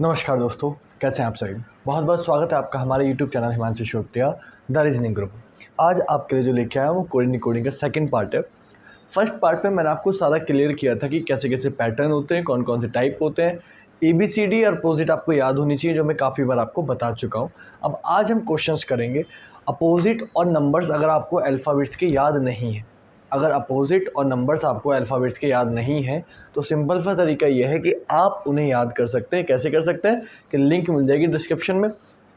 नमस्कार दोस्तों, कैसे हैं आप सभी। बहुत बहुत स्वागत है आपका हमारे YouTube channel Himanshu Shrotriya the reasoning group. आज आपके लिए जो लेके आया वो कोडिंग का सेकंड पार्ट है। फर्स्ट पार्ट में मैंने आपको सारा क्लियर किया था कि कैसे कैसे पैटर्न होते हैं, कौन कौन से टाइप होते हैं। ABCD और अपोजिट आपको याद होनी चाहिए, जो मैं काफ़ी बार आपको बता चुका हूँ। अब आज हम क्वेश्चंस करेंगे अपोजिट और नंबर्स। अगर आपको अल्फ़ाबेट्स के याद नहीं है, अगर अपोजिट और नंबर्स आपको अल्फ़ाबेट्स के याद नहीं है, तो सिंपल सा तरीका यह है कि आप उन्हें याद कर सकते हैं। कैसे कर सकते हैं कि लिंक मिल जाएगी डिस्क्रिप्शन में,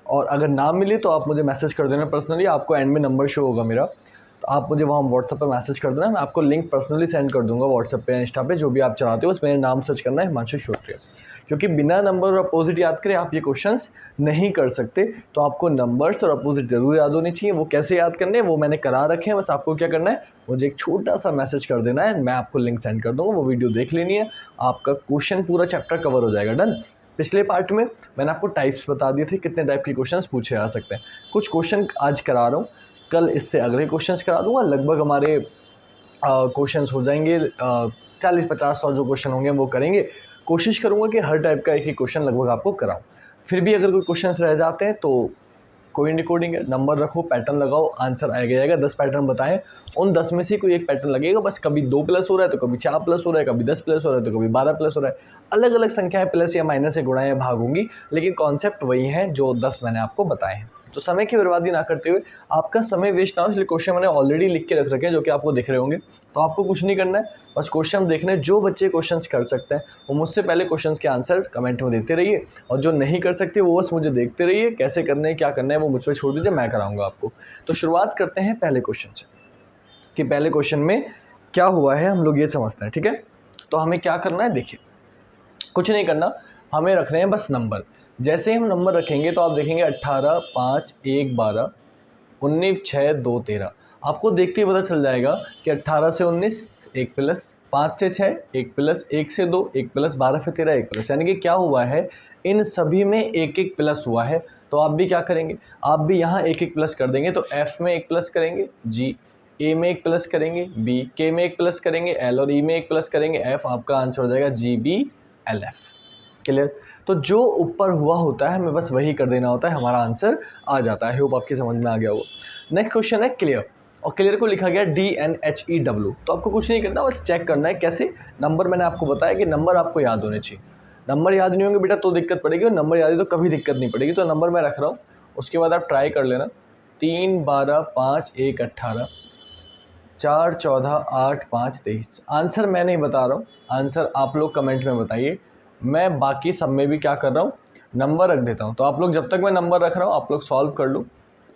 और अगर ना मिले तो आप मुझे मैसेज कर देना पर्सनली। आपको एंड में नंबर शो होगा मेरा, तो आप मुझे वहाँ व्हाट्सएप पे मैसेज कर देना। मैं आपको लिंक पर्सनली सेंड कर दूंगा व्हाट्सएप पे, इंस्टा पे, जो भी आप चलाते हो उसमें मेरा नाम सर्च करना है हिमांशु श्रोत्रिया। क्योंकि बिना नंबर और अपोजिट याद करे आप ये क्वेश्चंस नहीं कर सकते। तो आपको नंबर्स और अपोजिट जरूर याद होनी चाहिए। वो कैसे याद करने हैं वो मैंने करा रखे हैं। बस आपको क्या करना है, मुझे एक छोटा सा मैसेज कर देना है, मैं आपको लिंक सेंड कर दूँगा, वो वीडियो देख लेनी है, आपका क्वेश्चन पूरा चैप्टर कवर हो जाएगा। डन। पिछले पार्ट में मैंने आपको टाइप्स बता दिए थे, कितने टाइप के क्वेश्चंस पूछे जा सकते हैं। कुछ क्वेश्चन आज करा रहा हूँ, कल इससे अगले क्वेश्चंस करा दूंगा। लगभग हमारे क्वेश्चंस हो जाएंगे 40-50-100 जो क्वेश्चन होंगे वो करेंगे। कोशिश करूंगा कि हर टाइप का एक ही क्वेश्चन लगभग आपको कराऊं। फिर भी अगर कोई क्वेश्चंस रह जाते हैं तो कोई डिकोडिंग है, नंबर रखो, पैटर्न लगाओ, आंसर आएगा जाएगा। 10 पैटर्न बताएं, उन 10 में से कोई एक पैटर्न लगेगा। बस कभी 2 प्लस हो रहा है तो कभी 4 प्लस हो रहा है, कभी 10 प्लस हो रहा है तो कभी 12 प्लस हो रहा है। अलग अलग संख्याएं प्लस या माइनस से गुणा या भाग होंगी, लेकिन कॉन्सेप्ट वही है जो 10 मैंने आपको बताए हैं। तो समय की बर्बादी ना करते हुए, आपका समय वेस्ट ना हो इसलिए क्वेश्चन मैंने ऑलरेडी लिख के रख रखे हैं, जो कि आपको दिख रहे होंगे। तो आपको कुछ नहीं करना है, बस क्वेश्चन देखना है। जो बच्चे क्वेश्चंस कर सकते हैं वो मुझसे पहले क्वेश्चंस के आंसर कमेंट में देते रहिए, और जो नहीं कर सकते वो बस मुझे देखते रहिए। कैसे करना है, क्या करना है, वो मुझ पर छोड़ दीजिए, मैं कराऊंगा आपको। तो शुरुआत करते हैं पहले क्वेश्चन से, कि पहले क्वेश्चन में क्या हुआ है हम लोग ये समझते हैं। ठीक है, तो हमें क्या करना है, देखिए कुछ नहीं करना, हमें रख रहे हैं बस नंबर। जैसे हम नंबर रखेंगे तो आप देखेंगे 18, 5, 1, 12, 19, 6, 2, 13। आपको देखते ही पता चल जाएगा कि 18 से 19 1 प्लस, 5 से 6 1 प्लस, 1 से 2 1 प्लस, 12 से 13 1 प्लस। यानी कि क्या हुआ है, इन सभी में एक एक प्लस हुआ है। तो आप भी क्या करेंगे, आप भी यहाँ एक एक प्लस कर देंगे। तो F में एक प्लस करेंगे, G, A में एक प्लस करेंगे, B, K में एक प्लस करेंगे, L, और E में एक प्लस करेंगे, F। आपका आंसर हो जाएगा GBLF। क्लियर। तो जो ऊपर हुआ होता है हमें बस वही कर देना होता है, हमारा आंसर आ जाता है। होप आपकी समझ में आ गया हो। नेक्स्ट क्वेश्चन है क्लियर, और क्लियर को लिखा गया DNHEW। तो आपको कुछ नहीं करना, बस चेक करना है कैसे। नंबर मैंने आपको बताया कि नंबर आपको याद होने चाहिए। नंबर याद नहीं होंगे बेटा तो दिक्कत पड़ेगी, और नंबर याद है तो कभी दिक्कत नहीं पड़ेगी। तो नंबर मैं रख रहा हूँ, उसके बाद आप ट्राई कर लेना। 3, 12, 5, 1, 18, 4, 14, 8, 5, 23। आंसर मैं नहीं बता रहा हूँ, आंसर आप लोग कमेंट में बताइए। मैं बाकी सब में भी क्या कर रहा हूँ, नंबर रख देता हूँ। तो आप लोग जब तक मैं नंबर रख रहा हूँ आप लोग सॉल्व कर लो,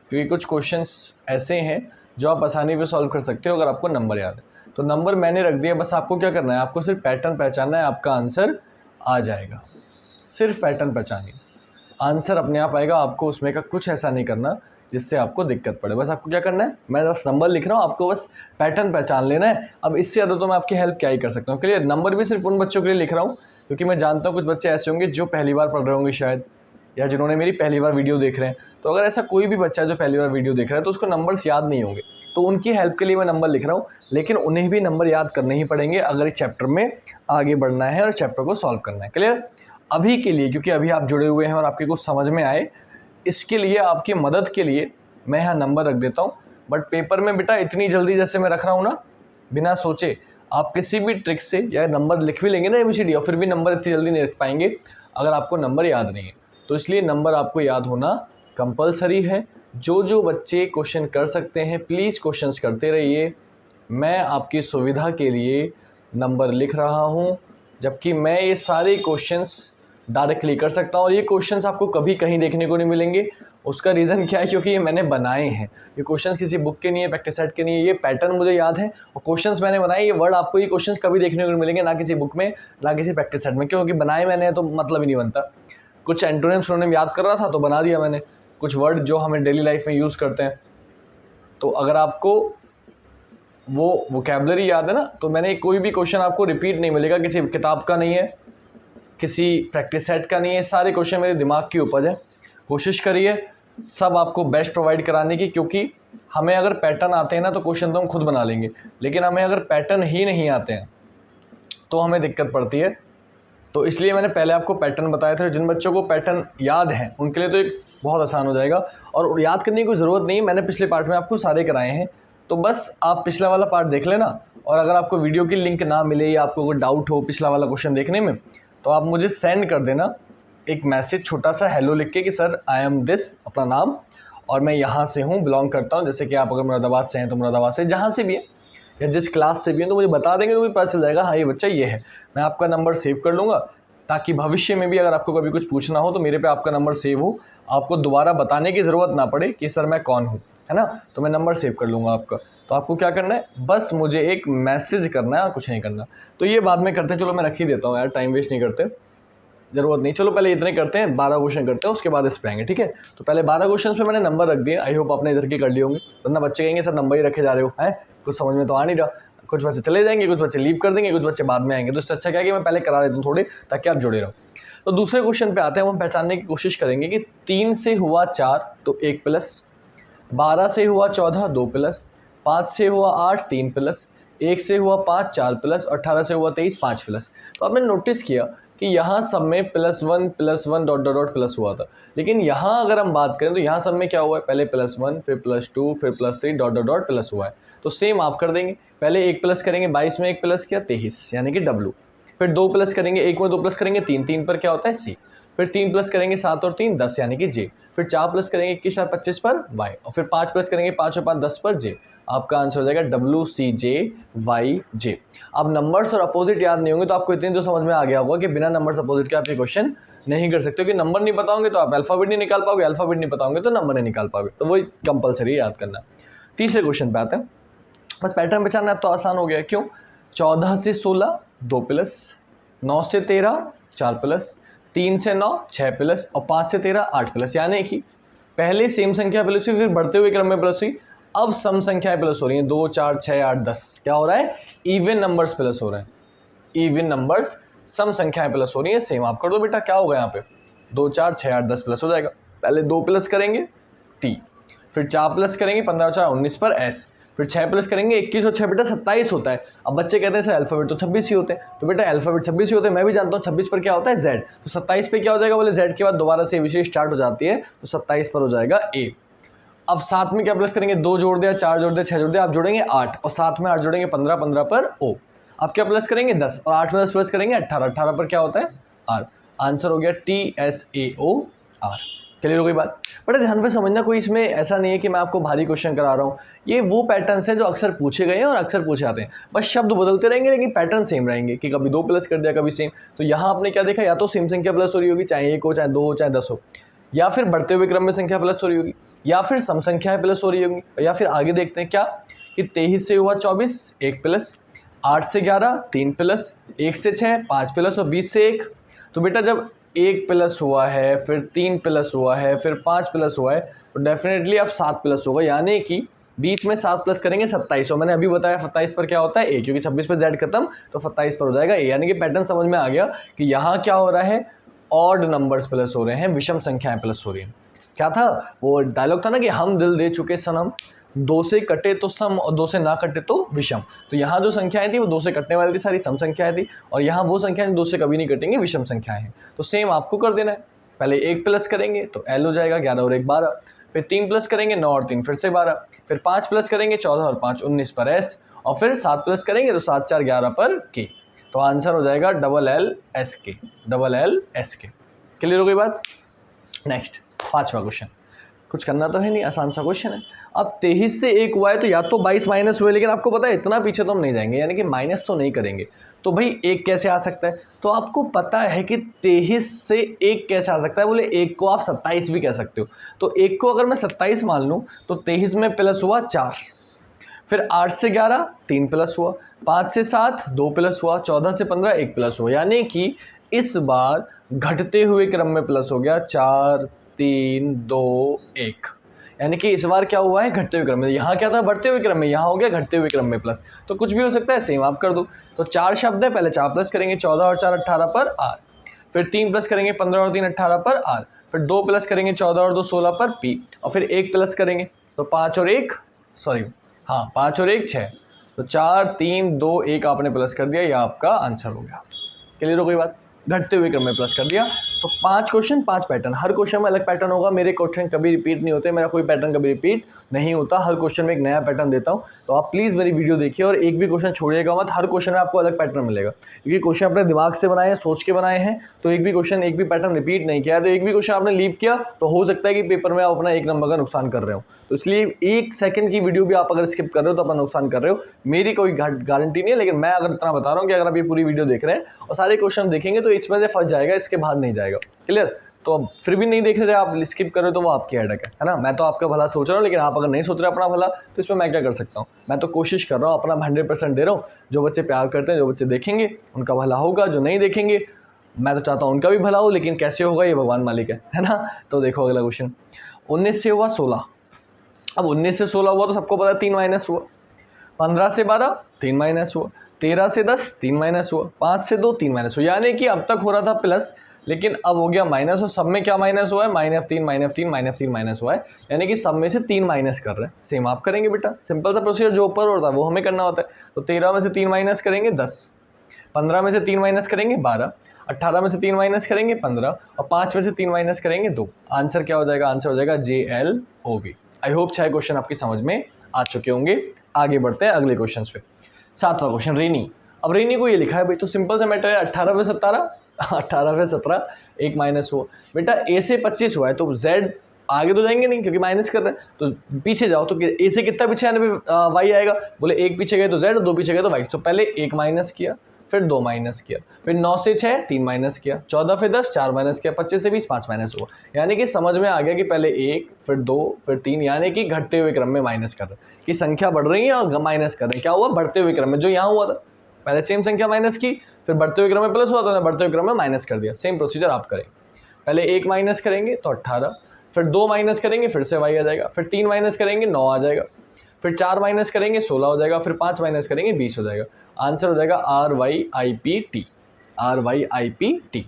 क्योंकि कुछ क्वेश्चंस ऐसे हैं जो आप आसानी से सॉल्व कर सकते हो अगर आपको नंबर याद है। तो नंबर मैंने रख दिया, बस आपको क्या करना है, आपको सिर्फ पैटर्न पहचानना है, आपका आंसर आ जाएगा। सिर्फ पैटर्न पहचानिए, आंसर अपने आप आएगा। आपको उसमें का कुछ ऐसा नहीं करना जिससे आपको दिक्कत पड़े। बस आपको क्या करना है, मैं बस नंबर लिख रहा हूँ, आपको बस पैटर्न पहचान लेना है। अब इससे ज़्यादा तो मैं आपकी हेल्प क्या ही कर सकता हूँ। क्लियर। नंबर भी सिर्फ उन बच्चों के लिए लिख रहा हूँ क्योंकि मैं जानता हूँ कुछ बच्चे ऐसे होंगे जो पहली बार पढ़ रहे होंगे शायद, या जिन्होंने मेरी पहली बार वीडियो देख रहे हैं। तो अगर ऐसा कोई भी बच्चा है जो पहली बार वीडियो देख रहा है तो उसको नंबर्स याद नहीं होंगे, तो उनकी हेल्प के लिए मैं नंबर लिख रहा हूँ। लेकिन उन्हें भी नंबर याद करने ही पड़ेंगे अगर इस चैप्टर में आगे बढ़ना है और चैप्टर को सॉल्व करना है। क्लियर। अभी के लिए, क्योंकि अभी आप जुड़े हुए हैं और आपके कुछ समझ में आए, इसके लिए आपकी मदद के लिए मैं यहाँ नंबर रख देता हूँ। बट पेपर में बेटा इतनी जल्दी जैसे मैं रख रहा हूँ ना, बिना सोचे आप किसी भी ट्रिक से या नंबर लिख भी लेंगे ना ABCD, और फिर भी नंबर इतनी जल्दी नहीं रख पाएंगे अगर आपको नंबर याद नहीं है। तो इसलिए नंबर आपको याद होना कंपलसरी है। जो जो बच्चे क्वेश्चन कर सकते हैं प्लीज़ क्वेश्चंस करते रहिए। मैं आपकी सुविधा के लिए नंबर लिख रहा हूँ, जबकि मैं ये सारे क्वेश्चंस डायरेक्टली कर सकता हूँ, और ये क्वेश्चंस आपको कभी कहीं देखने को नहीं मिलेंगे। उसका रीज़न क्या है, क्योंकि ये मैंने बनाए हैं। ये क्वेश्चंस किसी बुक के नहीं है, प्रैक्टिस सेट के नहीं है, ये पैटर्न मुझे याद है और क्वेश्चंस मैंने बनाए। ये वर्ड आपको, ये क्वेश्चंस कभी देखने को नहीं मिलेंगे, ना किसी बुक में ना किसी प्रैक्टिस सेट में, क्योंकि बनाए मैंने तो मतलब ही नहीं बनता। कुछ एंटोनिम सिनोनिम याद कर रहा था तो बना दिया मैंने, कुछ वर्ड जो हमें डेली लाइफ में यूज़ करते हैं। तो अगर आपको वो वोकैबुलरी याद है ना, तो मैंने कोई भी क्वेश्चन आपको रिपीट नहीं मिलेगा, किसी किताब का नहीं है, किसी प्रैक्टिस सेट का नहीं है। सारे क्वेश्चन मेरे दिमाग की उपज है। कोशिश करिए सब आपको बेस्ट प्रोवाइड कराने की, क्योंकि हमें अगर पैटर्न आते हैं ना तो क्वेश्चन तो हम खुद बना लेंगे, लेकिन हमें अगर पैटर्न ही नहीं आते हैं तो हमें दिक्कत पड़ती है। तो इसलिए मैंने पहले आपको पैटर्न बताया था। जिन बच्चों को पैटर्न याद हैं उनके लिए तो एक बहुत आसान हो जाएगा, और याद करने की कोई ज़रूरत नहीं है, मैंने पिछले पार्ट में आपको सारे कराए हैं। तो बस आप पिछला वाला पार्ट देख लेना, और अगर आपको वीडियो की लिंक ना मिले या आपको कोई डाउट हो पिछला वाला क्वेश्चन देखने में, तो आप मुझे सेंड कर देना एक मैसेज छोटा सा हेलो लिख के कि सर आई एम दिस, अपना नाम, और मैं यहाँ से हूँ, बिलोंग करता हूँ। जैसे कि आप अगर मुरादाबाद से हैं तो मुरादाबाद से, जहाँ से भी है या जिस क्लास से भी हैं, तो मुझे बता देंगे तो मुझे पता चल जाएगा हाँ ये बच्चा ये है। मैं आपका नंबर सेव कर लूँगा, ताकि भविष्य में भी अगर आपको कभी कुछ पूछना हो तो मेरे पे आपका नंबर सेव हो, आपको दोबारा बताने की ज़रूरत ना पड़े कि सर मैं कौन हूँ, है ना। तो मैं नंबर सेव कर लूँगा आपका। तो आपको क्या करना है, बस मुझे एक मैसेज करना है और कुछ नहीं करना। तो ये बाद में करते हैं, चलो मैं रख ही देता हूँ यार, टाइम वेस्ट नहीं करते, ज़रूरत नहीं। चलो पहले इतने करते हैं, 12 क्वेश्चन करते हैं, उसके बाद इस पे आएंगे, ठीक है। तो पहले 12 क्वेश्चन पे मैंने नंबर रख दिए, आई होप आपने इधर के कर लिए होंगे, वरना बच्चे कहेंगे सर नंबर ही रखे जा रहे हो, हैं कुछ समझ में तो आ नहीं रहा। कुछ बच्चे चले जाएंगे, कुछ बच्चे लीव कर देंगे, कुछ बच्चे बाद में आएंगे। तो इससे अच्छा क्या है कि मैं पहले करा देता हूँ थोड़े, ताकि आप जुड़े रहो। तो दूसरे क्वेश्चन पे आते हैं, हम पहचानने की कोशिश करेंगे कि 3 से हुआ 4 तो 1 प्लस, 12 से हुआ 14 2 प्लस, 5 से हुआ 8 3 प्लस, 1 से हुआ 5 4 प्लस, 18 से हुआ 23 5 प्लस। तो आपने नोटिस किया कि यहाँ सब में +1 डॉट डॉट डॉट प्लस हुआ था, लेकिन यहाँ अगर हम बात करें तो यहाँ सब में क्या हुआ है, पहले +1 फिर +2 फिर +3 डॉट डॉट डॉट प्लस हुआ है। तो सेम आप कर देंगे, पहले 1 प्लस करेंगे, 22 में 1 प्लस किया 23 यानी कि W, फिर 2 प्लस करेंगे, 1 में 2 प्लस करेंगे 3, 3 पर क्या होता है C, फिर 3 प्लस करेंगे 7 और 3 10 यानी कि J, फिर 4 प्लस करेंगे 21 और 25 पर Y, और फिर 5 प्लस करेंगे 5 और 5 10 पर J। आपका आंसर हो जाएगा WCJYJ। अब नंबर्स और अपोजिट याद नहीं होंगे तो आपको इतनी तो समझ में आ गया होगा कि बिना नंबर्स अपोजिट के आप ये क्वेश्चन नहीं कर सकते, क्योंकि नंबर नहीं पता होंगे तो आप अल्फाबेट नहीं निकाल पाओगे, अल्फाबेट नहीं पता होंगे तो नंबर नहीं निकाल पाओगे। तो वही कंपलसरी याद करना। तीसरे क्वेश्चन पे आते हैं, बस पैटर्न पहचानना अब तो आसान हो गया। क्यों, 14 से 16 2 प्लस, 9 से 13 4 प्लस, 3 से 9 6 प्लस, और 5 से 13 8 प्लस। यानी कि पहले सेम संख्या प्लस हुई, फिर बढ़ते हुए क्रम में प्लस हुई, अब सम संख्याएं प्लस हो रही हैं, 2 4 6 8 10। क्या हो रहा है, इवन नंबर्स प्लस हो रहे हैं, इवन नंबर्स सम संख्याएं प्लस हो रही हैं। सेम आप कर दो बेटा, क्या होगा यहाँ पे 2 4 6 8 10 प्लस हो जाएगा। पहले 2 प्लस करेंगे T, फिर 4 प्लस करेंगे 15 और 4 19 पर S, फिर 6 प्लस करेंगे 21 और 6 बेटा 27 होता है। अब बच्चे कहते हैं सर अल्फाबेट तो 26 ही होते हैं, तो बेटा अल्फाबेट 26 ही होते हैं, मैं भी जानता हूँ 26 पर क्या होता है Z, तो 27 पे क्या हो जाएगा, बोले Z के बाद दोबारा से विशेष स्टार्ट हो जाती है, तो 27 पर हो जाएगा A। अब साथ में क्या प्लस करेंगे, 2 जोड़ दिया 4 जोड़ दिया 6 जोड़ दिया, आप जोड़ेंगे 8, और साथ में 8 जोड़ेंगे 15, 15 पर O। अब क्या प्लस करेंगे 10, और 8 में 10 प्लस करेंगे 18, 18 पर क्या होता है R। आंसर हो गया TSAOR। क्लियर हो गई बात। बड़ा ध्यान पे समझना, कोई इसमें ऐसा नहीं है कि मैं आपको भारी क्वेश्चन करा रहा हूँ, ये वो पैटर्न्स हैं जो अक्सर पूछे गए हैं और अक्सर पूछे जाते हैं। बस शब्द बदलते रहेंगे लेकिन पैटर्न सेम रहेंगे, कि कभी 2 प्लस कर दिया कभी सेम। तो यहाँ आपने क्या देखा, या तो सेम संख्या प्लस हो रही होगी, चाहे 1 हो चाहे 2 हो चाहे 10 हो, या फिर बढ़ते हुए क्रम में संख्या प्लस हो रही होगी, या फिर सम संख्याएं प्लस हो रही होंगी, या फिर आगे देखते हैं क्या कि 23 से हुआ 24 1 प्लस, 8 से 11 3 प्लस, 1 से 6 5 प्लस, और 20 से 1। तो बेटा जब 1 प्लस हुआ है, फिर 3 प्लस हुआ है, फिर 5 प्लस हुआ है, तो डेफिनेटली अब 7 प्लस होगा, यानी कि बीच में 7 प्लस करेंगे 27। और मैंने अभी बताया 27 पर क्या होता है A, क्योंकि 26 पर Z खत्म, तो 27 पर हो जाएगा A। यानी कि पैटर्न समझ में आ गया कि यहाँ क्या हो रहा है, ऑड नंबर्स प्लस हो रहे हैं, विषम संख्याएं प्लस हो रही हैं। क्या था वो डायलॉग था ना कि हम दिल दे चुके सनम, 2 से कटे तो सम और 2 से ना कटे तो विषम। तो यहाँ जो संख्याएं थी वो 2 से कटने वाली थी, सारी सम संख्याएं थी, और यहाँ वो संख्याएं 2 से कभी नहीं कटेंगी, विषम संख्याएं हैं। तो सेम आपको कर देना है, पहले 1 प्लस करेंगे तो L हो जाएगा 11 और 1 12, फिर 3 प्लस करेंगे 9 और 3 फिर से 12, फिर 5 प्लस करेंगे 14 और 5 19 पर S, और फिर 7 प्लस करेंगे तो 7 4 11 पर K। तो आंसर हो जाएगा LLSK, LLSK। क्लियर हो गई बात। नेक्स्ट 5वां क्वेश्चन, कुछ करना तो है नहीं, आसान सा क्वेश्चन है। अब 23 से 1 हुआ है तो या तो 22 माइनस हुए, लेकिन आपको पता है इतना पीछे तो हम नहीं जाएंगे, यानी कि माइनस तो नहीं करेंगे। तो भाई 1 कैसे आ सकता है, तो आपको पता है कि 23 से 1 कैसे आ सकता है, बोले 1 को आप 27 भी कह सकते हो। तो 1 को अगर मैं 27 मान लूँ तो 23 में प्लस हुआ 4, फिर 8 से 11 3 प्लस हुआ, 5 से 7 2 प्लस हुआ, 14 से 15 1 प्लस हुआ, यानी कि इस बार घटते हुए क्रम में प्लस हो गया 4 3 2 1। यानी कि इस बार क्या हुआ है, घटते हुए क्रम में। यहाँ क्या था, बढ़ते हुए क्रम में, यहाँ हो गया घटते हुए क्रम में प्लस। तो कुछ भी हो सकता है, सेम आप कर दो। तो 4 शब्द है, पहले 4 प्लस करेंगे 14 और 4 18 पर R, फिर 3 प्लस करेंगे 15 और 3 18 पर R, फिर 2 प्लस करेंगे 14 और 2 16 पर P, और फिर 1 प्लस करेंगे तो 5 और 1 6, तो 4 3 2 1 आपने प्लस कर दिया, यह आपका आंसर हो गया। क्लियर हो गई बात। घटते हुए क्रम में प्लस कर दिया। तो 5 क्वेश्चन 5 पैटर्न, हर क्वेश्चन में अलग पैटर्न होगा। मेरे क्वेश्चन कभी रिपीट नहीं होते, मेरा कोई पैटर्न कभी रिपीट नहीं होता, हर क्वेश्चन में एक नया पैटर्न देता हूँ। तो आप प्लीज़ मेरी वीडियो देखिए और एक भी क्वेश्चन छोड़िएगा मत, हर क्वेश्चन में आपको अलग पैटर्न मिलेगा, क्योंकि क्वेश्चन अपने दिमाग से बनाए हैं, सोच के बनाए हैं। तो एक भी क्वेश्चन एक भी पैटर्न रिपीट नहीं किया, तो एक भी क्वेश्चन आपने लीव किया तो हो सकता है कि पेपर में आप अपना 1 नंबर का नुकसान कर रहे हो। तो इसलिए 1 सेकंड की वीडियो भी आप अगर स्किप कर रहे हो तो अपना नुकसान कर रहे हो। मेरी कोई गारंटी नहीं है, लेकिन मैं अगर इतना बता रहा हूँ कि अगर आप ये पूरी वीडियो देख रहे हैं और सारे क्वेश्चन देखेंगे तो इसमें से फंस जाएगा, इसके बाहर नहीं जाएगा। क्लियर? तो अब फिर भी नहीं देख रहे, आप स्किप कर रहे हो तो वो आपकी हेडेक है ना। मैं तो आपका भला सोच रहा हूँ, लेकिन आप अगर नहीं सोच रहे अपना भला तो इसमें मैं क्या कर सकता हूँ। मैं तो कोशिश कर रहा हूँ, अपना 100% दे रहा हूँ। जो बच्चे प्यार करते हैं, जो बच्चे देखेंगे उनका भला होगा, जो नहीं देखेंगे मैं तो चाहता हूँ उनका भी भला हो, लेकिन कैसे होगा ये भगवान मालिक है ना। तो देखो अगला क्वेश्चन, 19 से हुआ 16। अब 19 से 16 हुआ तो सबको पता है 3 माइनस हुआ, 15 से 12 3 माइनस हुआ, 13 से 10 3 माइनस हुआ, 5 से 2 3 माइनस हुआ। यानी कि अब तक हो रहा था प्लस, लेकिन अब हो गया माइनस, और सब में क्या माइनस हुआ है, -3 -3 -3 माइनस हुआ है। यानी कि सब में से 3 माइनस कर रहे हैं। सेम आप करेंगे बेटा, सिंपल सा प्रोसीजर, जो ऊपर होता है वो हमें करना होता है। तो 13 में से 3 माइनस करेंगे 10, 15 में से 3 माइनस करेंगे 12, 18 में से 3 माइनस करेंगे 15, और 5 में से 3 माइनस करेंगे 2। आंसर क्या हो जाएगा, आंसर हो जाएगा JLOB। आई होप 6 क्वेश्चन आपकी समझ में आ चुके होंगे। आगे बढ़ते हैं अगले क्वेश्चन पे। 7वां क्वेश्चन, रेनी। अब रेनी को ये लिखा है भाई, तो सिंपल सा मैटर है, 18 पे 17 18 पे 17 1 माइनस हुआ। बेटा A से 25 हुआ है तो Z आगे तो जाएंगे नहीं क्योंकि माइनस कर रहे हैं, तो पीछे जाओ। तो A से कितना पीछे आने पे Y आएगा, बोले 1 पीछे गए तो Z, 2 पीछे गए तो Y। तो पहले 1 माइनस किया, फिर 2 माइनस किया, फिर 9 से 6 3 माइनस किया, 14 फिर 10 4 माइनस किया, 25 से 20 5 माइनस हुआ। यानी कि समझ में आ गया कि पहले 1 फिर 2 फिर 3, यानी कि घटते हुए क्रम में माइनस कर रहे हैं, कि संख्या बढ़ रही है और माइनस कर रहे हैं। क्या हुआ, बढ़ते हुए क्रम में। जो यहाँ हुआ था पहले सेम संख्या माइनस की, फिर बढ़ते हुए क्रम में प्लस हुआ तो बढ़ते हुए क्रम में माइनस कर दिया। सेम प्रोसीजर आप करेंगे, पहले 1 माइनस करेंगे तो 18, फिर 2 माइनस करेंगे फिर से Y आ जाएगा, फिर 3 माइनस करेंगे 9 आ जाएगा, फिर 4 माइनस करेंगे 16 हो जाएगा, फिर 5 माइनस करेंगे 20 हो जाएगा। आंसर हो जाएगा RYIPT, RYIPT,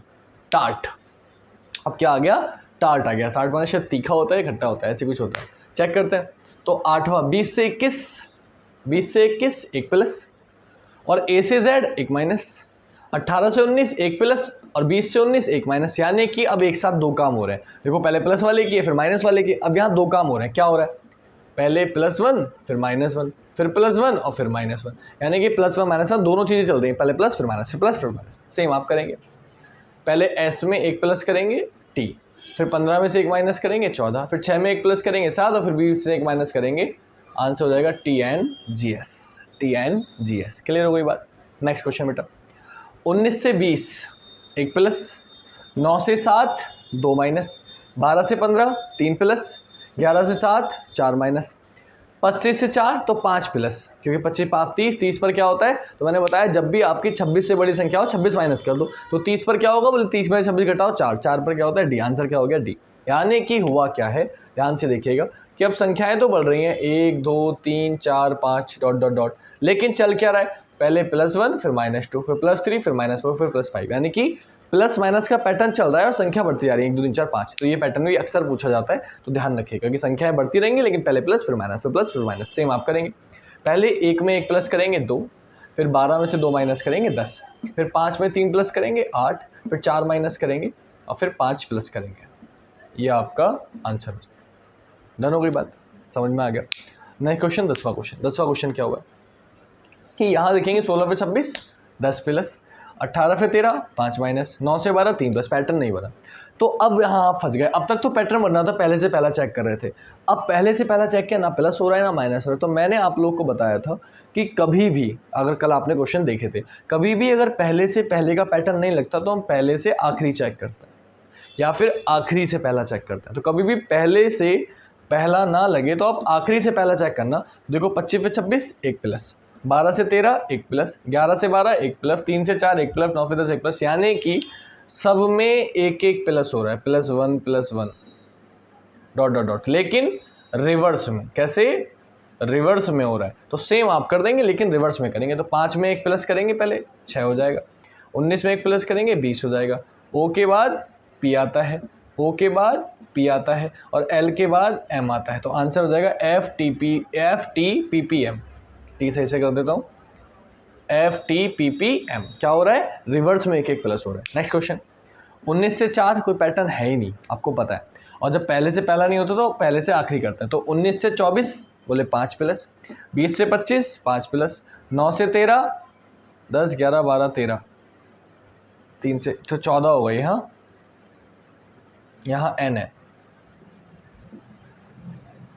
टार्ट। अब क्या आ गया, टार्ट आ गया। टार्ट माने शायद तीखा होता है, खट्टा होता है, ऐसे कुछ होता है। चेक करते हैं। तो 8वां, 20 से 21 1 प्लस, और A से Z 1 माइनस, 18 से 19 1 प्लस, और 20 से 19 1 माइनस। यानी कि अब एक साथ 2 काम हो रहे हैं। देखो पहले प्लस वाले किए फिर माइनस वाले किए, अब यहाँ 2 काम हो रहे हैं। क्या हो रहा है, पहले +1 फिर -1, फिर +1 और फिर -1, यानी कि +1 -1 दोनों चीज़ें चल रही हैं, पहले प्लस फिर माइनस फिर प्लस फिर माइनस। सेम आप करेंगे, पहले S में 1 प्लस करेंगे T, फिर 15 में से 1 माइनस करेंगे 14, फिर 6 में 1 प्लस करेंगे 7, और फिर 20 से 1 माइनस करेंगे। आंसर हो जाएगा TNGS। क्लियर हो गई बात। नेक्स्ट क्वेश्चन बेटा, 19 से 20 1 प्लस, 9 से 7 2 माइनस, 12 से 15 3 प्लस, 11 से 7 4 माइनस, 25 से 4 तो 5 प्लस, क्योंकि 25 5 30 पर क्या होता है, तो मैंने बताया जब भी आपकी 26 से बड़ी संख्या हो 26 माइनस कर दो। तो 30 पर क्या होगा, बोले 30 में 26 घटाओ 4, 4 पर क्या होता है D। आंसर क्या हो गया D। यानी कि हुआ क्या है, ध्यान से देखिएगा कि अब संख्याएं तो बढ़ रही हैं 1 2 3 4 5 डॉट डॉट डॉट, लेकिन चल क्या रहा है, पहले +1 फिर -2 फिर +3 फिर -4 फिर +5, यानी कि प्लस माइनस का पैटर्न चल रहा है और संख्या बढ़ती जा रही है 1 2 3 4 5। तो ये पैटर्न भी अक्सर पूछा जाता है, तो ध्यान रखिएगा कि संख्याएं बढ़ती रहेंगी, लेकिन पहले प्लस फिर माइनस फिर प्लस फिर माइनस। सेम आप करेंगे, पहले 1 में 1 प्लस करेंगे 2, फिर 12 में से 2 माइनस करेंगे 10, फिर 5 में 3 प्लस करेंगे 8, फिर 4 माइनस करेंगे और फिर 5 प्लस करेंगे। ये आपका आंसर हो जाएगा। डन हो गई बात, समझ में आ गया। नेक्स्ट क्वेश्चन, 10वां क्वेश्चन क्या हुआ कि यहाँ देखेंगे 16 पे 26 10 प्लस, 18 पे 13 5 माइनस, 9 से 12 3 प्लस। पैटर्न नहीं बना, तो अब यहाँ आप फंस गए। अब तक तो पैटर्न बनना था, पहले से पहला चेक कर रहे थे। अब पहले से पहला चेक किया, ना प्लस हो रहा है ना माइनस हो रहा है। तो मैंने आप लोग को बताया था कि कभी भी अगर कल आपने क्वेश्चन देखे थे, कभी भी अगर पहले से पहले का पैटर्न नहीं लगता तो हम पहले से आखिरी चेक करते हैं, या फिर आखिरी से पहला चेक करते हैं। तो कभी भी पहले से पहला ना लगे तो आप आखिरी से पहला चेक करना। देखो 25 पे 26 1 प्लस, 12 से 13 1 प्लस, 11 से 12 1 प्लस, 3 से 4 1 प्लस, 9 से 10 1 प्लस, यानी कि सब में एक एक प्लस हो रहा है, +1 डॉट डॉट डॉट, लेकिन रिवर्स में। कैसे, रिवर्स में हो रहा है। तो सेम आप कर देंगे, लेकिन रिवर्स में करेंगे। तो 5 में 1 प्लस करेंगे पहले 6 हो जाएगा, 19 में 1 प्लस करेंगे 20 हो जाएगा, O के बाद P आता है, O के बाद P आता है, और L के बाद M आता है। तो आंसर हो जाएगा FTPPM। टी सही से कर देता हूँ, FTPPM क्या हो रहा है, रिवर्स में एक एक प्लस हो रहा है। नेक्स्ट क्वेश्चन, 19 से 4 कोई पैटर्न है ही नहीं, आपको पता है, और जब पहले से पहला नहीं होता तो पहले से आखिरी करते हैं। तो 19 से 24 बोले 5 प्लस, 20 से 25 5 प्लस, 9 से 13 10 11 12 13, 3 से तो 14 हो गई। हाँ यहाँ n है,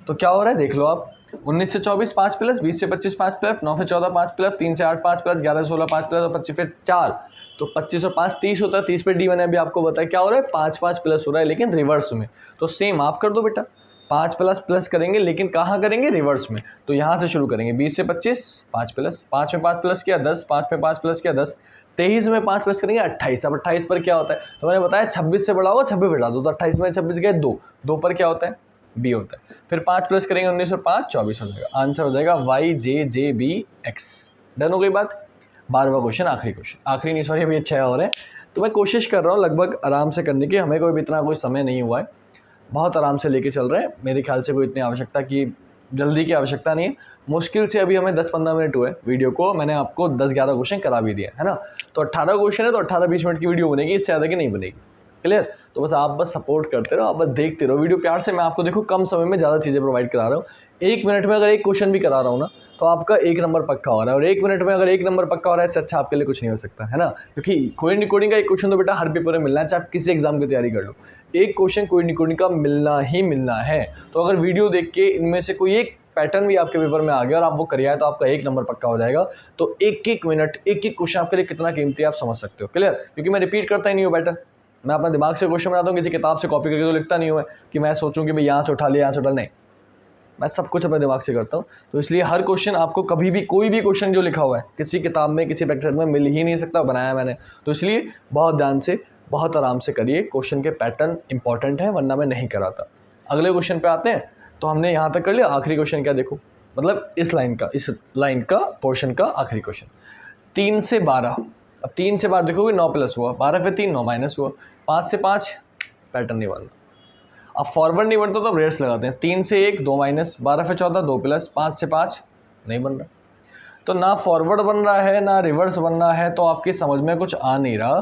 तो क्या हो रहा है देख लो आप, 19 से 24 5 प्लस, 20 से 25 5 प्लस, 9 से 14 5 प्लस, 3 से 8 5 प्लस, 11 से 16 5 प्लस और 25 पे 4, तो 25 और 5 30 होता है। 30 पे D1 है, अभी आपको बताया क्या हो रहा है, 5 5 प्लस हो रहा है लेकिन रिवर्स में। तो सेम आप कर दो बेटा, 5 प्लस प्लस करेंगे लेकिन कहाँ करेंगे, रिवर्स में। तो यहाँ से शुरू करेंगे, 20 से 25 5 प्लस, 5 में 5 प्लस किया 10, 5 में 5 प्लस किया 10, 23 में 5 प्लस करेंगे 28। अब 28 पर क्या होता है, तो मैंने बताया 26 से बड़ा होगा 26 बिठा दो, तो 28 में 26 गए 2, 2 पर क्या होता है, B होता है। फिर 5 प्लस करेंगे 19 और 5 24 हो जाएगा, आंसर हो जाएगा YJJBX। डन हो गई बात। 12वां क्वेश्चन, आखिरी क्वेश्चन, आखिरी नहीं सॉरी अभी 6 और है, तो मैं कोशिश कर रहा हूँ लगभग आराम से करने की, हमें कोई इतना कोई समय नहीं हुआ है, बहुत आराम से लेके चल रहे हैं। मेरे ख्याल से कोई इतनी आवश्यकता की जल्दी की आवश्यकता नहीं है। मुश्किल से अभी हमें 10-15 मिनट हुए वीडियो को, मैंने आपको 10-11 क्वेश्चन करा भी दिए है ना। तो 18 क्वेश्चन है तो 18-20 मिनट की वीडियो बनेगी, इससे ज़्यादा की नहीं बनेगी। क्लियर। तो बस आप बस सपोर्ट करते रहो, आप बस देखते रहो वीडियो प्यार से। मैं आपको देखो कम समय में ज़्यादा चीज़ें प्रोवाइड करा रहा हूँ। 1 मिनट में अगर एक क्वेश्चन भी करा रहा हूँ ना तो आपका 1 नंबर पक्का हो रहा है, और 1 मिनट में अगर 1 नंबर पक्का हो रहा है इससे अच्छा आपके लिए कुछ नहीं हो सकता है ना। क्योंकि कोई कोडिंग का एक क्वेश्चन तो बेटा हर पेपर में मिलना है, चाहे आप किसी एग्जाम की तैयारी कर लो, एक क्वेश्चन कोई कोडिंग का मिलना ही मिलना है। तो अगर वीडियो देख के इनमें से कोई एक पैटर्न भी आपके पेपर में आ गया और आप वो कर आए तो आपका 1 नंबर पक्का हो जाएगा। तो एक मिनट एक क्वेश्चन आपके लिए कितना कीमती है आप समझ सकते हो। क्लियर। क्योंकि मैं रिपीट करता ही नहीं हूँ पैटर्न, मैं अपना दिमाग से क्वेश्चन बनाता हूँ, किसी किताब से कॉपी करके तो लिखता नहीं हूँ कि मैं सोचूं कि भाई यहाँ से उठा लिया यहाँ से उठा, नहीं, मैं सब कुछ अपने दिमाग से करता हूँ। तो इसलिए हर क्वेश्चन आपको कभी भी कोई भी क्वेश्चन जो लिखा हुआ है किसी किताब में किसी प्रैक्टिस में मिल ही नहीं सकता, बनाया मैंने। तो इसलिए बहुत ध्यान से बहुत आराम से करिए, क्वेश्चन के पैटर्न इंपॉर्टेंट है वरना मैं नहीं कराता। अगले क्वेश्चन पे आते हैं। तो हमने यहाँ तक कर लिया। आखिरी क्वेश्चन क्या देखो, मतलब इस लाइन का पोर्शन का आखिरी क्वेश्चन, 3 से 12। अब 3 से 12 देखोगे 9 प्लस हुआ, 12 पे 3 9 माइनस हुआ, 5 से 5 पैटर्न नहीं बनता। अब फॉरवर्ड नहीं बनता तो अब रेस लगाते हैं, 3 से 1 2 माइनस, 12 पे 14 2 प्लस, 5 से 5 नहीं बन रहा। तो ना फॉरवर्ड बन रहा है ना रिवर्स बन रहा है, तो आपकी समझ में कुछ आ नहीं रहा।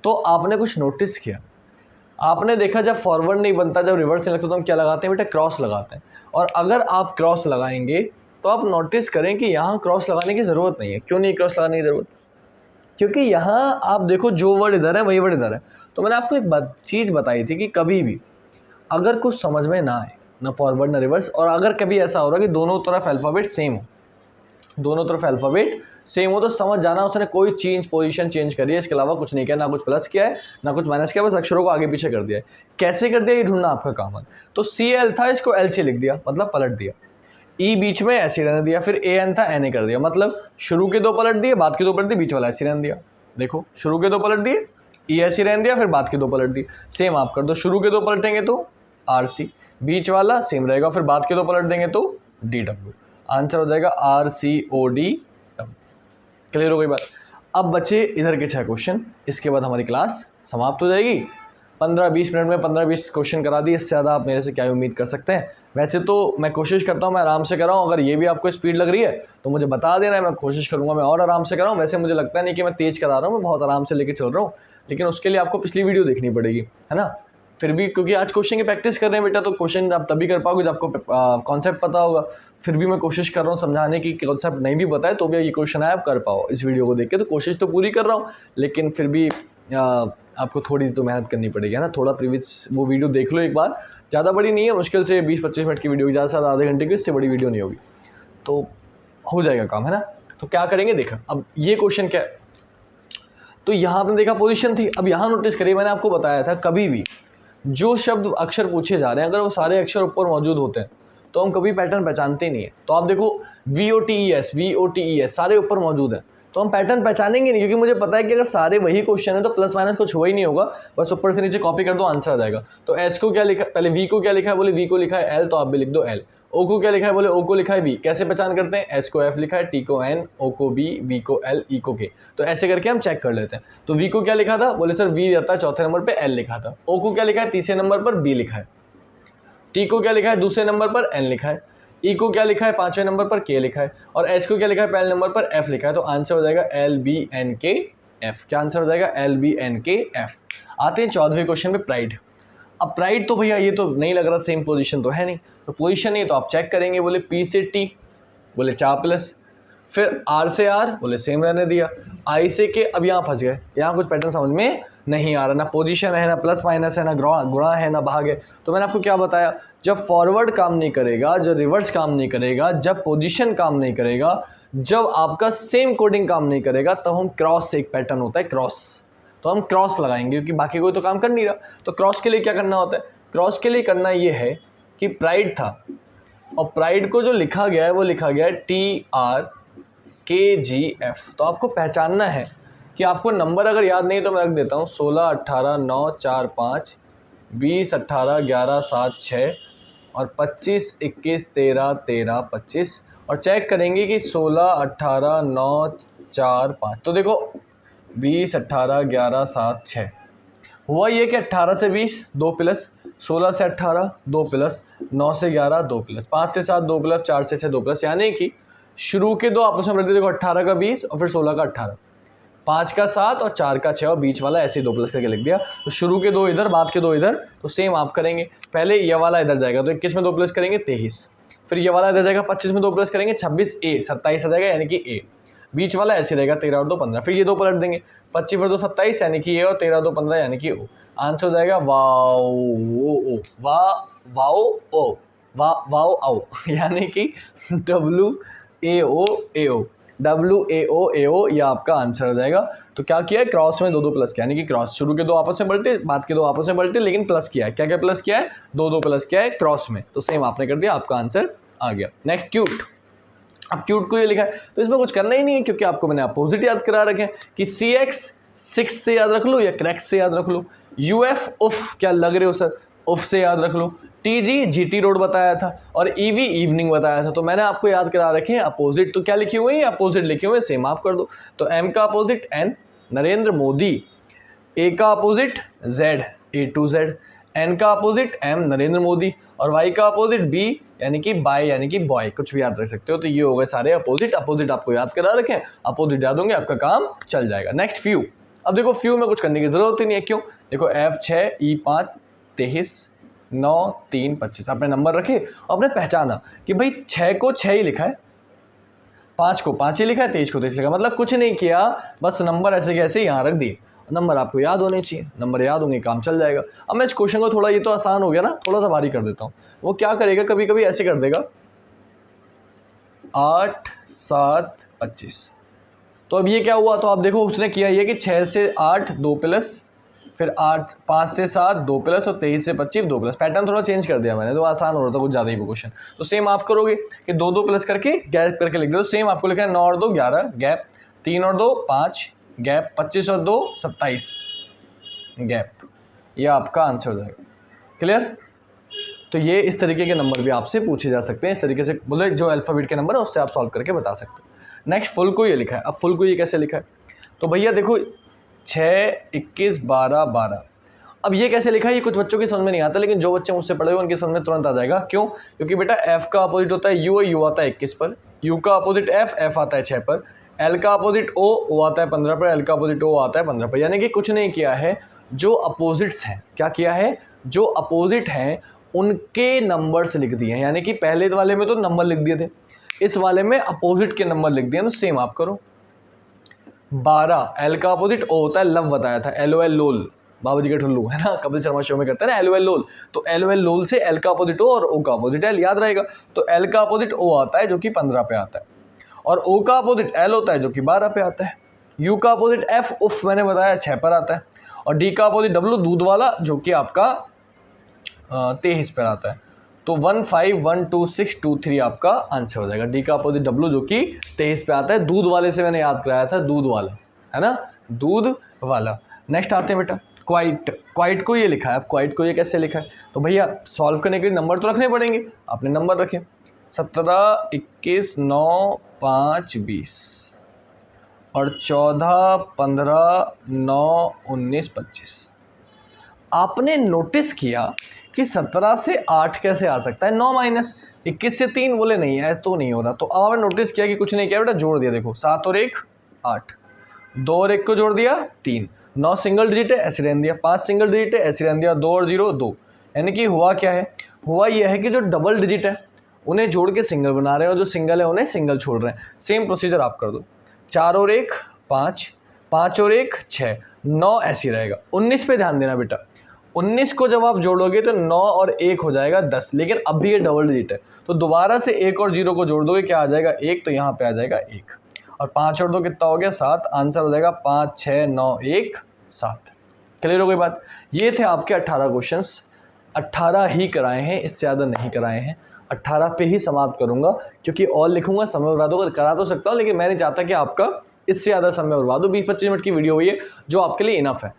तो आपने कुछ नोटिस किया, आपने देखा जब फॉरवर्ड नहीं बनता, जब रिवर्स नहीं लगता तो हम क्या लगाते हैं बेटा, क्रॉस लगाते हैं। और अगर आप क्रॉस लगाएंगे तो आप नोटिस करें कि यहाँ क्रॉस लगाने की ज़रूरत नहीं है। क्यों नहीं क्रॉस लगाने की ज़रूरत, क्योंकि यहाँ आप देखो जो वर्ड इधर है वही वर्ड इधर है। तो मैंने आपको एक चीज़ बताई थी कि कभी भी अगर कुछ समझ में ना आए, ना फॉरवर्ड ना रिवर्स, और अगर कभी ऐसा हो रहा है कि दोनों तरफ अल्फ़ाबेट सेम हो, दोनों तरफ अल्फ़ाबेट सेम हो, तो समझ जाना उसने कोई पोजीशन चेंज करी है, इसके अलावा कुछ नहीं किया, ना कुछ प्लस किया है ना कुछ माइनस किया, बस अक्षरों को आगे पीछे कर दिया है। कैसे कर दिया ये ढूंढना आपका काम है। तो CL था, इसको L से लिख दिया, मतलब पलट दिया। E बीच में ऐसे रहने दिया, फिर AN था NA कर दिया, मतलब शुरू के 2 पलट दिए, बाद के 2 पलट दिए, बीच वाला ऐसे रहने दिया। देखो शुरू के 2 पलट दिए, E ऐसे रहने दिया, फिर बाद के 2 पलट दिए। सेम आप कर दो, शुरू के 2 पलटेंगे तो RC, बीच वाला सेम रहेगा, फिर बाद के 2 पलट देंगे तो DW। आंसर हो जाएगा RCOD। क्लियर हो गई बात। अब बचे इधर के 6 क्वेश्चन, इसके बाद हमारी क्लास समाप्त हो जाएगी। 15-20 मिनट में 15-20 क्वेश्चन करा दिए, इससे ज़्यादा आप मेरे से क्या उम्मीद कर सकते हैं। वैसे तो मैं कोशिश करता हूँ मैं आराम से कर रहा हूँ, अगर ये भी आपको स्पीड लग रही है तो मुझे बता देना है, मैं कोशिश करूँगा मैं और आराम से कर रहा हूँ। वैसे मुझे लगता नहीं कि मैं तेज़ करा रहा हूँ, मैं बहुत आराम से लेके चल रहा हूँ, लेकिन उसके लिए आपको पिछली वीडियो देखनी पड़ेगी, है ना। फिर भी क्योंकि आज क्वेश्चन की प्रैक्टिस कर रहे हैं बेटा, तो क्वेश्चन आप तभी कर पाओगे जब आपको कॉन्सेप्ट पता होगा। फिर भी मैं कोशिश कर रहा हूँ समझाने की, कॉन्सेप्ट नहीं भी बताए तो भी ये क्वेश्चन है आप कर पाओ इस वीडियो को देख के। तो कोशिश तो पूरी कर रहा हूँ, लेकिन फिर भी आपको थोड़ी तो मेहनत करनी पड़ेगी, है ना। थोड़ा प्रीवियस वो वीडियो देख लो एक बार, ज़्यादा बड़ी नहीं है, मुश्किल से 20-25 मिनट की वीडियो, ज़्यादा से ज़्यादा आधे घंटे की, इससे बड़ी वीडियो नहीं होगी, तो हो जाएगा काम, है ना। तो क्या करेंगे देखा, अब ये क्वेश्चन क्या है, तो यहाँ आपने देखा पोजीशन थी। अब यहाँ नोटिस करिए, मैंने आपको बताया था कभी भी जो शब्द अक्षर पूछे जा रहे हैं अगर वो सारे अक्षर ऊपर मौजूद होते हैं तो हम कभी पैटर्न पहचानते नहीं है। तो आप देखो VOTES सारे ऊपर मौजूद हैं, तो हम पैटर्न पहचानेंगे नहीं, क्योंकि मुझे पता है कि अगर सारे वही क्वेश्चन है तो प्लस माइनस कुछ हुआ ही नहीं होगा, बस ऊपर से नीचे कॉपी कर दो आंसर आ जाएगा। तो S को क्या लिखा, पहले V को क्या लिखा है, बोले V को लिखा है L, तो आप भी लिख दो L। O को क्या लिखा है, बोले O को लिखा है B। कैसे पहचान करते हैं, S को F लिखा है, T को N, O को B, V को L, E को K। तो ऐसे करके हम चेक कर लेते हैं। तो V को क्या लिखा था, बोले सर V रहता है चौथे नंबर पे, L लिखा था। O को क्या लिखा है, तीसरे नंबर पर B लिखा है। T को क्या लिखा है, दूसरे नंबर पर N लिखा है। ई को क्या लिखा है 5वें नंबर पर के लिखा है, और एच को क्या लिखा है पहले नंबर पर एफ लिखा है, तो आंसर हो जाएगा LBNKF। क्या आंसर हो जाएगा LBNKF। आते हैं 14वें क्वेश्चन पे, प्राइड। अब प्राइड तो भैया ये तो नहीं लग रहा सेम पोजीशन तो है नहीं, तो पोजीशन नहीं तो आप चेक करेंगे, बोले P से T बोले 4+, फिर R से R बोले सेम रहने दिया, I से K। अब यहाँ फंस गए, यहाँ कुछ पैटर्न समझ में नहीं आ रहा, ना पोजीशन है, ना प्लस माइनस है, ना गुणा है, ना भाग है। तो मैंने आपको क्या बताया, जब फॉरवर्ड काम नहीं करेगा, जब रिवर्स काम नहीं करेगा, जब पोजीशन काम नहीं करेगा, जब आपका सेम कोडिंग काम नहीं करेगा, तब हम क्रॉस से एक पैटर्न होता है क्रॉस, तो हम क्रॉस लगाएंगे क्योंकि बाकी कोई तो काम कर नहीं रहा। तो क्रॉस के लिए क्या करना होता है, क्रॉस के लिए करना ये है कि प्राइड था, और प्राइड को जो लिखा गया है वो लिखा गया है TRKGF। तो आपको पहचानना है कि आपको नंबर अगर याद नहीं तो मैं रख देता हूँ 16 18 9 4 5 20 18 11 7 6 और 25 21 13 13 25, और चेक करेंगे कि 16 18 9 4 5। तो देखो 20 18 11 7 6 हुआ ये कि 18 से 20 2+, 16 से 18 2+, 9 से 11 2+, 5 से 7 2+, 4 से 6 2+, यानी कि शुरू के दो आपस में बढ़ते, देखो 18 का 20 और फिर 16 का 18, 5 का 7 और 4 का 6 और बीच वाला ऐसे 2+ करके लिख दिया। तो शुरू के दो इधर, बाद के दो इधर, तो सेम आप करेंगे, पहले ये वाला इधर जाएगा तो 21 में 2+ करेंगे 23, फिर ये वाला इधर जाएगा 25 में 2+ करेंगे 26, A 27 आ जाएगा यानी कि A, बीच वाला ऐसे रहेगा 13 और 2 15, फिर ये दो पलट देंगे 25 और 2 27 यानी कि A और 13 और 2 15 यानी कि O। आंसर हो जाएगा वाओ वाओ यानी कि WAO ये आपका आंसर हो जाएगा। तो क्या किया है, क्रॉस में 2+ किया, यानी कि क्रॉस शुरू के दो आपस में बढ़ते, बाद के दो आपस में बढ़ते, लेकिन प्लस किया है, क्या क्या प्लस किया है, 2+ किया है क्रॉस में, तो सेम आपने कर दिया, आपका आंसर आ गया। Next cute. अब क्यूट को ये लिखा है तो इसमें कुछ करना ही नहीं है क्योंकि आपको मैंने अपोजिट याद करा रखे हैं कि CX 6 से याद रख लो या क्रैक्स से याद रख लो, UF उफ क्या लग रहे हो सर, उफ से याद रख लो, TG GT रोड बताया था, और EV इवनिंग बताया था। तो मैंने आपको याद करा रखे हैं अपोजिट, तो क्या लिखे हुए हैं, अपोजिट लिखे हुए हैं, सेम आप कर दो। तो M का opposite N Narendra Modi, A का opposite Z A to Z, N का अपोजिट M नरेंद्र मोदी, और Y का अपोजिट B यानी कि बाय यानी कि बॉय, कुछ भी याद रख सकते हो। तो ये हो गए सारे अपोजिट, अपोजिट आपको याद करा रखें, अपोजिट याद होंगे आपका काम चल जाएगा। Next few. अब देखो फ्यू में कुछ करने की जरूरत ही नहीं है, क्यों, देखो F 6 E 5 23 9 3 25 आपने नंबर रखे, आपने पहचाना कि भाई 6 को 6 ही लिखा है, 5 को 5 ही लिखा है, 23 को 23 लिखा, मतलब कुछ नहीं किया, बस नंबर ऐसे कैसे यहाँ रख दिए। नंबर आपको याद होने चाहिए, नंबर याद होंगे काम चल जाएगा। अब मैं इस क्वेश्चन को थोड़ा, ये तो आसान हो गया ना, थोड़ा सा भारी कर देता हूँ। वो क्या करेगा, कभी कभी ऐसे कर देगा 8 7 25। तो अब ये क्या हुआ, तो आप देखो उसने किया ये कि 6 से 8 2+, फिर 8 5 से 7 2+, और 23 से 25 2+, पैटर्न थोड़ा चेंज कर दिया मैंने, तो आसान हो रहा था कुछ ज़्यादा ही वो क्वेश्चन। तो सेम आप करोगे कि 2+ करके गैप करके लिख दो, सेम आपको लिखा है 9 और 2 11 गैप, 3 और 2 5 गैप, 25 और 2 27 गैप, ये आपका आंसर हो जाएगा। क्लियर। तो ये इस तरीके के नंबर भी आपसे पूछे जा सकते हैं, इस तरीके से बोले जो अल्फ़ाबेट के नंबर है उससे आप सॉल्व करके बता सकते हो। नेक्स्ट फुल को ये लिखा है, अब फुल को ये कैसे लिखा है, तो भैया देखो 6 21 12 12। अब ये कैसे लिखा है, ये कुछ बच्चों की समझ में नहीं आता, लेकिन जो बच्चे मुझसे पढ़े हुए उनकी समझ में तुरंत आ जाएगा। क्यों, क्योंकि बेटा F का अपोजिट होता है U, U आता है 21 पर, U का अपोजिट F आता है 6 पर, L का अपोजिट O आता है 15 पर, L का अपोजिट O आता है 15 पर। यानी कि कुछ नहीं किया है, जो अपोजिट्स हैं, क्या किया है, जो अपोजिट हैं उनके नंबर्स लिख दिए हैं। यानी कि पहले वाले में तो नंबर लिख दिए थे, इस वाले में अपोजिट के नंबर लिख दिए। तो सेम आप करो 12, L का अपोजिट O होता है लव, बताया था, LOL लोल, बाबा जी का ठुल्लू है ना, कपिल शर्मा शो में करता है ना LOL लोल। तो LOL लोल से L का अपोजिट O और O का अपोजिट L याद रहेगा। तो L का अपोजिट O आता है जो कि 15 पे आता है, और O का अपोजिट L होता है जो कि 12 पे आता है। U का अपोजिट F उफ मैंने बताया 6 पर आता है, और D का अपोजिट W दूध वाला जो कि आपका 23 पर आता है। तो 1 5 1 2 6 2 3 आपका आंसर हो जाएगा। डी का अपोजिट W जो कि 23 पे आता है, दूध वाले से मैंने याद कराया था, दूध वाला है ना, दूध वाला। नेक्स्ट आते हैं बेटा क्वाइट। क्वाइट को ये लिखा है, अब क्वाइट को ये कैसे लिखा है, तो भैया सॉल्व करने के लिए नंबर तो रखने पड़ेंगे, आपने नंबर रखे 17 21 9 5 20 और 14 15 9 19 25। आपने नोटिस किया कि 17 से 8 कैसे आ सकता है। 9 माइनस 21 से 3 बोले नहीं है तो नहीं हो रहा। तो अब आपने नोटिस किया कि कुछ नहीं किया बेटा, जोड़ दिया। देखो 7 और 1 8, 2 और 1 को जोड़ दिया 3, 9 सिंगल डिजिट है ऐसे रहने दिया, 5 सिंगल डिजिट है ऐसे रहने दिया, 2 और 0 2। यानी कि हुआ क्या है, हुआ यह है कि जो डबल डिजिट है उन्हें जोड़ के सिंगल बना रहे हैं और जो सिंगल है उन्हें सिंगल छोड़ रहे हैं। सेम प्रोसीजर आप कर दो। 4 और 1 5, 5 और 1 6, 9 ऐसे रहेगा। 19 पे ध्यान देना बेटा, 19 को जब आप जोड़ोगे तो 9 और 1 हो जाएगा 10, लेकिन अभी ये डबल डिजिट है तो दोबारा से 1 और 0 को जोड़ दोगे, क्या आ जाएगा 1, तो यहाँ पे आ जाएगा 1, और 5 और 2 कितना हो गया 7, आंसर हो जाएगा 5 6 9 1 7। क्लियर हो गई बात। ये थे आपके 18 क्वेश्चंस, 18 ही कराए हैं, इससे ज़्यादा नहीं कराए हैं। 18 पे ही समाप्त करूंगा, क्योंकि और लिखूंगा समय बर्बाद होगा। करा तो सकता हूँ लेकिन मैं नहीं चाहता कि आपका इससे ज़्यादा समय बर्बाद हो। 20-25 मिनट की वीडियो हुई है जो आपके लिए इनफ है,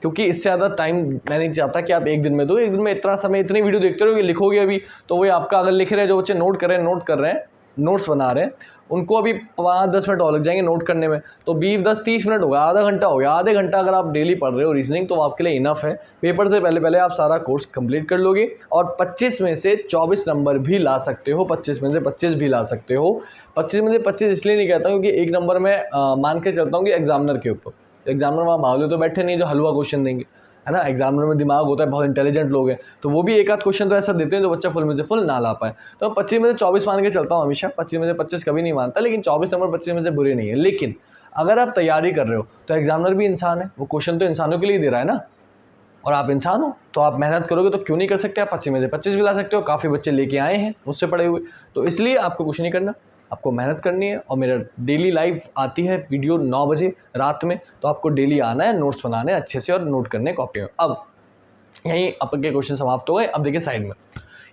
क्योंकि इससे ज़्यादा टाइम मैं नहीं चाहता कि आप एक दिन में दो। एक दिन में इतना समय इतनी वीडियो देखते रहोगे, लिखोगे अभी तो वही आपका, अगर लिख रहे हैं जो बच्चे नोट कर रहे हैं नोट्स बना रहे हैं, उनको अभी 5-10 मिनट और लग जाएंगे नोट करने में, तो 20-10-30 मिनट होगा, आधा घंटा हो गया। आधे घंटा अगर आप डेली पढ़ रहे हो रीजनिंग तो आपके लिए इनफ है। पेपर से पहले आप सारा कोर्स कंप्लीट कर लोगे और 25 में से 24 नंबर भी ला सकते हो, 25 में से 25 भी ला सकते हो। 25 में से 25 इसलिए नहीं कहता हूँ क्योंकि एक नंबर में मान के चलता हूँ कि एग्जामिनर के ऊपर, एग्जामिनर वहाँ भागले तो बैठे नहीं जो हलवा क्वेश्चन देंगे, है ना। एग्जामिनर में दिमाग होता है, बहुत इंटेलिजेंट लोग हैं, तो वो भी एक आध क्वेश्चन तो ऐसा देते हैं जो बच्चा फुल में से फुल ना ला पाए। तो 25 में से 24 मान के चलता हूँ हमेशा, 25 में से 25 कभी नहीं मानता, लेकिन 24 नंबर 25 में से बुरे नहीं है। लेकिन अगर आप तैयारी कर रहे हो तो एग्जामिनर भी इंसान है, वो क्वेश्चन तो इंसानों के लिए दे रहा है ना, और आप इंसान हो तो आप मेहनत करोगे तो क्यों नहीं कर सकते। आप 25 में से 25 भी ला सकते हो, काफ़ी बच्चे लेके आए हैं मुझसे पढ़े हुए। तो इसलिए आपको कुछ नहीं करना, आपको मेहनत करनी है। और मेरा डेली लाइव आती है वीडियो 9 बजे रात में, तो आपको डेली आना है, नोट्स बनाने अच्छे से और नोट करने कॉपी में। अब यहीं आपके क्वेश्चन समाप्त हो गए। अब देखिए साइड में,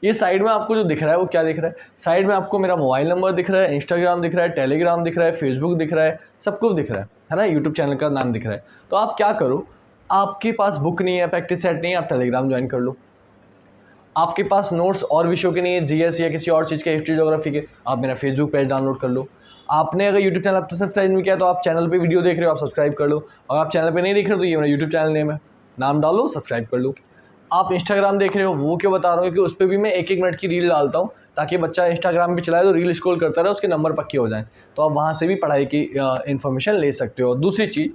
ये साइड में आपको जो दिख रहा है वो क्या दिख रहा है, साइड में आपको मेरा मोबाइल नंबर दिख रहा है, इंस्टाग्राम दिख रहा है, टेलीग्राम दिख रहा है, फेसबुक दिख रहा है, सब कुछ दिख रहा है ना, यूट्यूब चैनल का नाम दिख रहा है। तो आप क्या करो, आपके पास बुक नहीं है, प्रैक्टिस सेट नहीं है, आप टेलीग्राम ज्वाइन कर लो। आपके पास नोट्स और विषयों के नहीं है, जीएस या किसी और चीज़ के, हिस्ट्री ज्योग्राफी के, आप मेरा फेसबुक पेज डाउनलोड कर लो। आपने अगर यूट्यूब चैनल अब तक सब्सक्राइब नहीं किया तो आप चैनल पे वीडियो देख रहे हो, आप सब्सक्राइब कर लो। और आप चैनल पे नहीं देख रहे हो तो ये मेरा यूट्यूब चैनल नेम है, नाम डालो, सब्सक्राइब कर लो। आप इंस्टाग्राम देख रहे हो, वो क्यों बता रहा हूँ, क्योंकि उस पर भी मैं 1-1 मिनट की रील डालता हूँ, ताकि बच्चा इंस्टाग्राम पे चलाए तो रील स्क्रॉल करता रहे, उसके नंबर पक्के हो जाएं, तो आप वहाँ से भी पढ़ाई की इन्फॉर्मेशन ले सकते हो। दूसरी चीज़,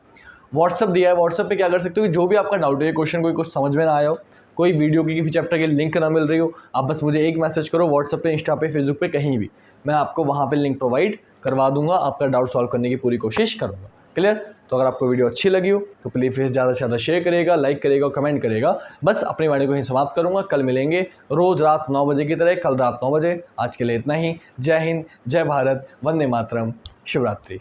व्हाट्सअप दिया है, व्हाट्सअप पे क्या कर सकते हो कि जो भी आपका डाउट है, क्वेश्चन कोई कुछ समझ में ना आया हो, कोई वीडियो की किसी चैप्टर की लिंक ना मिल रही हो, आप बस मुझे एक मैसेज करो व्हाट्सअप पे, इंस्टा पे, फेसबुक पे, कहीं भी, मैं आपको वहाँ पे लिंक प्रोवाइड करवा दूंगा, आपका डाउट सॉल्व करने की पूरी कोशिश करूँगा। क्लियर। तो अगर आपको वीडियो अच्छी लगी हो तो प्लीज़ ज़्यादा से ज़्यादा शेयर करिएगा, लाइक करिएगा, कमेंट करिएगा। बस अपनी वाणी को ही समाप्त करूँगा, कल मिलेंगे रोज़ रात 9 बजे की तरह, कल रात 9 बजे। आज के लिए इतना ही। जय हिंद, जय भारत, वंदे मातरम, शिवरात्रि।